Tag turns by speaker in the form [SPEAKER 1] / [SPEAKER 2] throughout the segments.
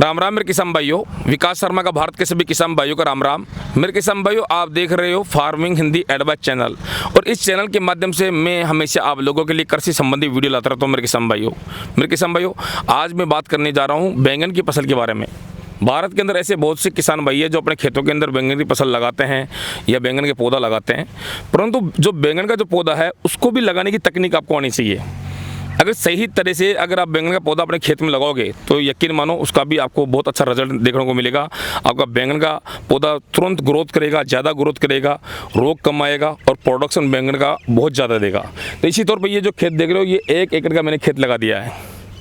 [SPEAKER 1] राम राम मेरे किसान भाइयों, विकास शर्मा का भारत के सभी किसान भाइयों का राम राम। मेरे किसान भाइयों, आप देख रहे हो फार्मिंग हिंदी एडवाइस चैनल, और इस चैनल के माध्यम से मैं हमेशा आप लोगों के लिए कृषि संबंधी वीडियो लाता रहता हूँ। मेरे किसान भाइयों, आज मैं बात करने जा रहा हूँ बैंगन की फसल के बारे में। भारत के अंदर ऐसे बहुत से किसान भाई हैं जो अपने खेतों के अंदर बैंगन की फसल लगाते हैं या बैंगन के पौधा लगाते हैं, परंतु जो बैंगन का जो पौधा है उसको भी लगाने की तकनीक आपको आनी चाहिए। अगर सही तरह से अगर आप बैंगन का पौधा अपने खेत में लगाओगे तो यकीन मानो उसका भी आपको बहुत अच्छा रिजल्ट देखने को मिलेगा। आपका बैंगन का पौधा तुरंत ग्रोथ करेगा, ज़्यादा ग्रोथ करेगा, रोग कम आएगा और प्रोडक्शन बैंगन का बहुत ज़्यादा देगा। तो इसी तौर पर ये जो खेत देख रहे हो, ये 1 एकड़ का मैंने खेत लगा दिया है।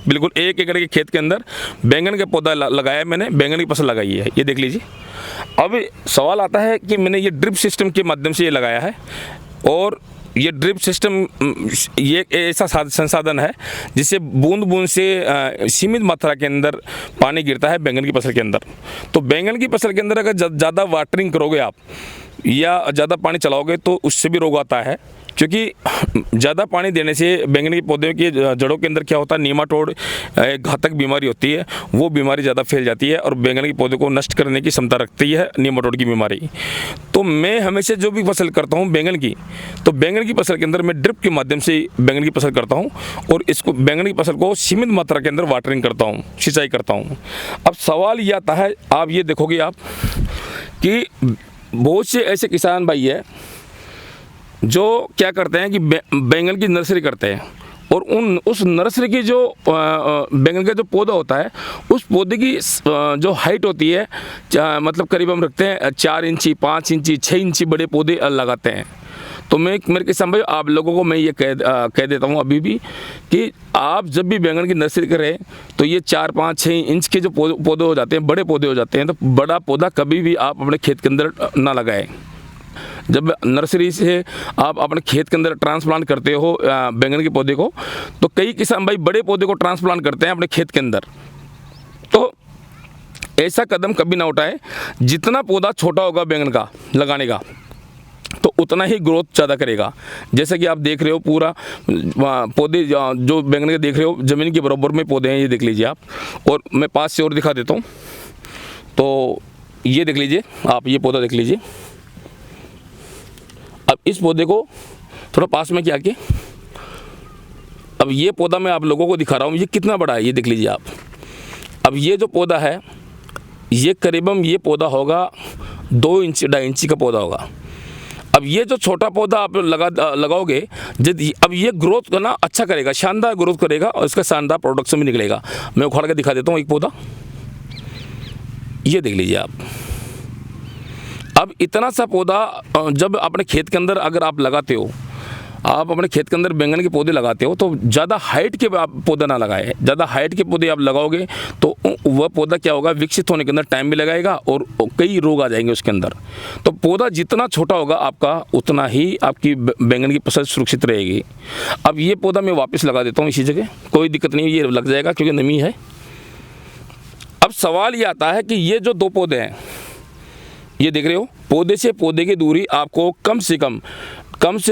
[SPEAKER 1] बिल्कुल 1 एकड़ के खेत के अंदर बैंगन का पौधा लगाया है मैंने, बैंगन की फसल लगाई है, ये देख लीजिए। अब सवाल आता है कि मैंने ये ड्रिप सिस्टम के माध्यम से ये लगाया है, और ये ड्रिप सिस्टम ये ऐसा संसाधन है जिससे बूंद बूंद से सीमित मात्रा के अंदर पानी गिरता है बैंगन की फसल के अंदर। तो बैंगन की फसल के अंदर अगर ज़्यादा वाटरिंग करोगे आप या ज़्यादा पानी चलाओगे तो उससे भी रोग आता है, क्योंकि ज़्यादा पानी देने से बैंगन के पौधे की जड़ों के अंदर क्या होता है, नीमाटोड एक घातक बीमारी होती है, वो बीमारी ज़्यादा फैल जाती है और बैंगन के पौधे को नष्ट करने की क्षमता रखती है नीमाटोड की बीमारी। तो मैं हमेशा जो भी फसल करता हूँ बैंगन की, तो बैंगन की फसल के अंदर मैं ड्रिप के माध्यम से बैंगन की फसल करता हूँ, और इसको बैंगन की फसल को सीमित मात्रा के अंदर वाटरिंग करता हूँ, सिंचाई करता हूँ। अब सवाल ये आता है, आप ये देखोगे आप कि बहुत से ऐसे किसान भाई है जो क्या करते हैं कि बैंगन की नर्सरी करते हैं, और उस नर्सरी की जो बैंगन का जो पौधा होता है उस पौधे की जो हाइट होती है, मतलब करीब हम रखते हैं 4 इंची, 5 इंची, 6 इंची बड़े पौधे लगाते हैं। तो मेरे किसान भाई, आप लोगों को मैं ये कह देता हूँ अभी भी कि आप जब भी बैंगन की नर्सरी करें तो ये 4, 5, 6 इंच के जो पौधे हो जाते हैं, बड़े पौधे हो जाते हैं, तो बड़ा पौधा कभी भी आप अपने खेत के अंदर ना लगाएं। जब नर्सरी से आप अपने खेत के अंदर ट्रांसप्लांट करते हो बैंगन के पौधे को, तो कई किसान भाई बड़े पौधे को ट्रांसप्लांट करते हैं अपने खेत के अंदर। तो ऐसा कदम कभी ना उठाएं। जितना पौधा छोटा होगा बैंगन का लगाने का, तो उतना ही ग्रोथ ज़्यादा करेगा। जैसे कि आप देख रहे हो, पूरा पौधे जो बैंगन के देख रहे हो ज़मीन के बराबर में पौधे हैं, ये देख लीजिए आप। और मैं पास से और दिखा देता हूँ, तो ये देख लीजिए आप, ये पौधा देख लीजिए। अब इस पौधे को थोड़ा पास में क्या के, अब ये पौधा मैं आप लोगों को दिखा रहा हूँ, ये कितना बड़ा है, ये देख लीजिए आप। अब ये जो पौधा है, ये करीबन ये पौधा होगा 2 इंच 2.5 इंची का पौधा होगा। अब ये जो छोटा पौधा आप लगाओगे, अब ये ग्रोथ करना अच्छा करेगा, शानदार ग्रोथ करेगा, और इसका शानदार प्रोडक्शन भी निकलेगा। मैं उखाड़ के दिखा देता हूँ एक पौधा, ये देख लीजिए आप। अब इतना सा पौधा जब अपने खेत के अंदर अगर आप लगाते हो, आप अपने खेत के अंदर बैंगन के पौधे लगाते हो, तो ज़्यादा हाइट के आप पौधा ना लगाए। ज़्यादा हाइट के पौधे आप लगाओगे तो वह पौधा क्या होगा, विकसित होने के अंदर टाइम भी लगाएगा और कई रोग आ जाएंगे उसके अंदर। तो पौधा जितना छोटा होगा आपका, उतना ही आपकी बैंगन की फसल सुरक्षित रहेगी। अब ये पौधा मैं वापस लगा देता हूँ इसी जगह, कोई दिक्कत नहीं, ये लग जाएगा क्योंकि नमी है। अब सवाल ये आता है कि ये जो 2 पौधे हैं, ये देख रहे हो, पौधे से पौधे की दूरी आपको कम से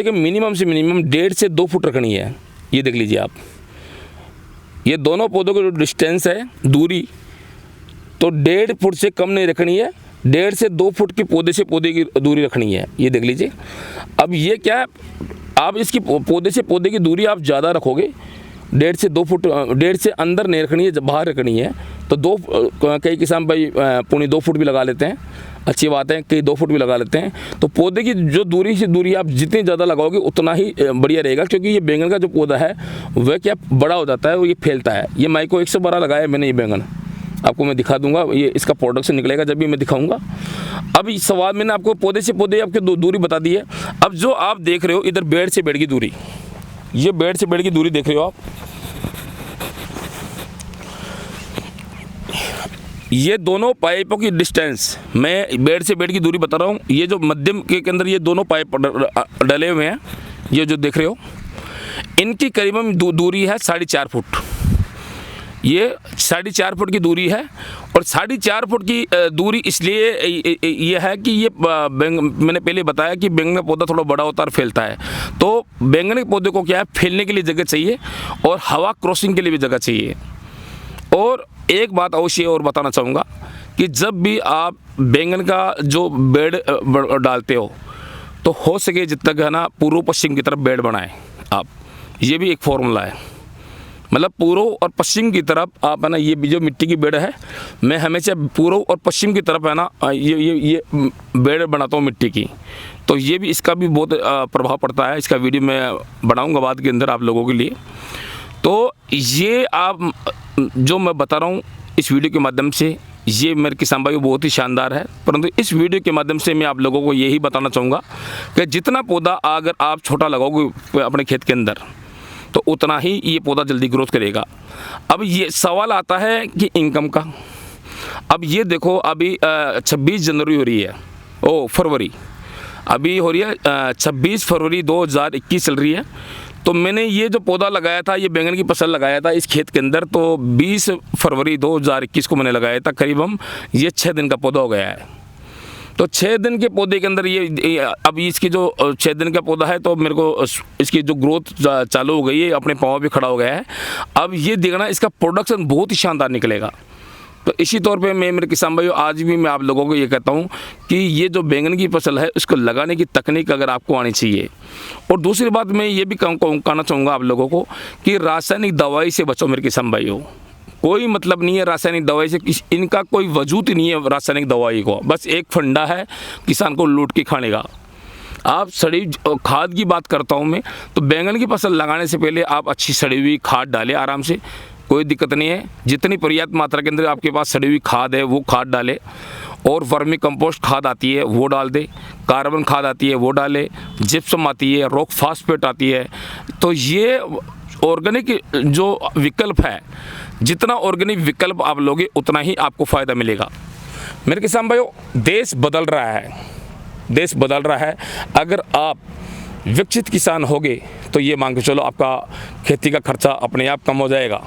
[SPEAKER 1] कम मिनिमम से मिनिमम 1.5 से 2 फुट रखनी है। ये देख लीजिए आप, ये दोनों पौधों की जो डिस्टेंस है, दूरी, तो 1.5 फुट से कम नहीं रखनी है, 1.5 से 2 फुट की पौधे से पौधे की दूरी रखनी है। ये देख लीजिए। अब ये क्या है, आप इसकी पौधे से पौधे की दूरी आप ज़्यादा रखोगे, 1.5 से 2 फुट, 1.5 से अंदर नहीं रखनी है, जब बाहर रखनी है तो कई किसान भाई 2.25 फुट भी लगा लेते हैं, अच्छी बात है, कई 2 फुट भी लगा लेते हैं। तो पौधे की जो दूरी से दूरी आप जितनी ज़्यादा लगाओगे उतना ही बढ़िया रहेगा, क्योंकि ये बैंगन का जो पौधा है वह क्या बड़ा हो जाता है, वो ये फैलता है। ये माइको 112 लगाया है मैंने, ये बैंगन आपको मैं दिखा दूंगा, ये इसका प्रोडक्शन निकलेगा जब भी मैं दिखाऊंगा। अब इस सवाल मैंने आपको पौधे से पौधे आपकी दूरी बता दी है। अब जो आप देख रहे हो इधर बेड से बेड की दूरी, ये बेड से बेड की दूरी देख रहे हो आप, ये दोनों पाइपों की डिस्टेंस, मैं बेड से बेड की दूरी बता रहा हूँ। ये जो मध्यम के अंदर ये दोनों पाइप डले हुए हैं, ये जो देख रहे हो, इनकी करीबन दूरी है 4.5 फुट। ये 4.5 फुट की दूरी है, और 4.5 फुट की दूरी इसलिए ये है कि ये मैंने पहले बताया कि बैंगन का पौधा थोड़ा बड़ा होता है और फैलता है। तो बैंगन के पौधे को क्या है, फैलने के लिए जगह चाहिए और हवा क्रॉसिंग के लिए भी जगह चाहिए। और एक बात अवश्य और बताना चाहूँगा कि जब भी आप बैंगन का जो बेड डालते हो तो सके जितना तक है ना पूर्व पश्चिम की तरफ बेड बनाएं आप। ये भी एक फॉर्मूला है, मतलब पूर्व और पश्चिम की तरफ आप है ना, ये जो मिट्टी की बेड है मैं हमेशा पूर्व और पश्चिम की तरफ है ना ये बेड बनाता हूँ मिट्टी की। तो ये भी इसका भी बहुत प्रभाव पड़ता है। इसका वीडियो मैं बनाऊँगा बाद के अंदर आप लोगों के लिए। तो ये आप जो मैं बता रहा हूँ इस वीडियो के माध्यम से, ये मेरे किसान भाई बहुत ही शानदार है। परंतु इस वीडियो के माध्यम से मैं आप लोगों को यही बताना चाहूँगा कि जितना पौधा अगर आप छोटा लगाओगे अपने खेत के अंदर तो उतना ही ये पौधा जल्दी ग्रोथ करेगा। अब ये सवाल आता है कि इनकम का। अब ये देखो अभी 26 जनवरी हो रही है, फरवरी अभी हो रही है, 26 फरवरी 2021 चल रही है। तो मैंने ये जो पौधा लगाया था, ये बैंगन की फसल लगाया था इस खेत के अंदर, तो 20 फरवरी 2021 को मैंने लगाया था। करीबन ये 6 दिन का पौधा हो गया है। तो 6 दिन के पौधे के अंदर ये अब इसकी जो 6 दिन का पौधा है तो मेरे को इसकी जो ग्रोथ चालू हो गई है, अपने पाँव पे खड़ा हो गया है। अब ये देखना इसका प्रोडक्शन बहुत ही शानदार निकलेगा। तो इसी तौर पे मैं मेरे किसान भाइयों आज भी मैं आप लोगों को ये कहता हूँ कि ये जो बैंगन की फसल है उसको लगाने की तकनीक अगर आपको आनी चाहिए। और दूसरी बात मैं ये भी कहना चाहूँगा आप लोगों को कि रासायनिक दवाई से बचो मेरे किसान भाइयों। कोई मतलब नहीं है रासायनिक दवाई से, इनका कोई वजूद नहीं है रासायनिक दवाई को। बस एक फंडा है किसान को लूट के खाने का। आप सड़ी खाद की बात करता हूँ मैं, तो बैंगन की फसल लगाने से पहले आप अच्छी सड़ी हुई खाद डालें आराम से, कोई दिक्कत नहीं है। जितनी पर्याप्त मात्रा के अंदर आपके पास सड़ी हुई खाद है वो खाद डालें। और वर्मी कंपोस्ट खाद आती है वो डाल दे, कार्बन खाद आती है वो डाले, जिप्सम आती है, रॉक फास्फेट आती है। तो ये ऑर्गेनिक जो विकल्प है, जितना ऑर्गेनिक विकल्प आप लोगे उतना ही आपको फ़ायदा मिलेगा। मेरे किसान भाइयों देश बदल रहा है, देश बदल रहा है। अगर आप विकसित किसान होगे तो ये मान के चलो आपका खेती का खर्चा अपने आप कम हो जाएगा।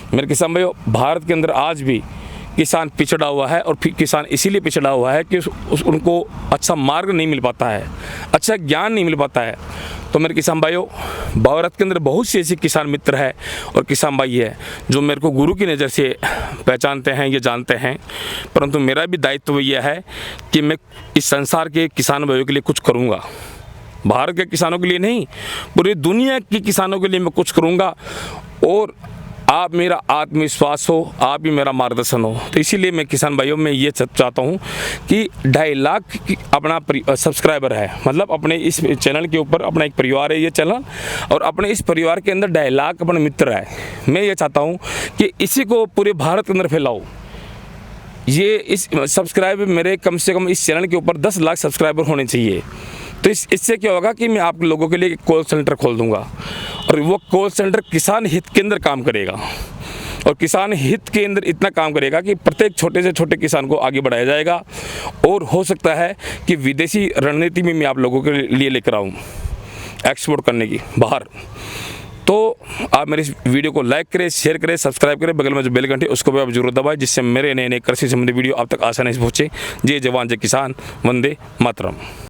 [SPEAKER 1] मेरे किसान भाइयों भारत के अंदर आज भी किसान पिछड़ा हुआ है, और किसान इसीलिए पिछड़ा हुआ है कि उनको अच्छा मार्ग नहीं मिल पाता है, अच्छा ज्ञान नहीं मिल पाता है। तो मेरे किसान भाइयों भारत के अंदर बहुत से ऐसे किसान मित्र हैं और किसान भाई है जो मेरे को गुरु की नज़र से पहचानते हैं, ये जानते हैं। परंतु मेरा भी दायित्व यह है कि मैं इस संसार के किसान भाइयों के लिए कुछ करूँगा। भारत के किसानों के लिए नहीं, पूरी दुनिया के किसानों के लिए मैं कुछ करूँगा। और आप मेरा आत्मविश्वास हो, आप ही मेरा मार्गदर्शन हो। तो इसीलिए मैं किसान भाइयों में ये चाहता हूँ कि 2.5 लाख अपना सब्सक्राइबर है, मतलब अपने इस चैनल के ऊपर अपना एक परिवार है ये चैनल, और अपने इस परिवार के अंदर 2.5 लाख अपने मित्र है। मैं ये चाहता हूँ कि इसी को पूरे भारत के अंदर फैलाओ। ये इस सब्सक्राइबर मेरे कम से कम इस चैनल के ऊपर 10 लाख सब्सक्राइबर होने चाहिए। तो इससे क्या होगा कि मैं आप लोगों के लिए एक कॉल सेंटर खोल दूंगा, और वो कॉल सेंटर किसान हित के अंदर काम करेगा। और किसान हित के अंदर इतना काम करेगा कि प्रत्येक छोटे से छोटे किसान को आगे बढ़ाया जाएगा। और हो सकता है कि विदेशी रणनीति में मैं आप लोगों के लिए लेकर आऊँ एक्सपोर्ट करने की बाहर। तो आप मेरे इस वीडियो को लाइक करें, शेयर करें, सब्सक्राइब करें, बगल में जो बेल घंटी उसको भी आप जरूर दबाएं, जिससे मेरे नए नए कृषि संबंधी वीडियो आप तक आसानी से पहुँचे। जय जवान जय किसान, वंदे मातरम।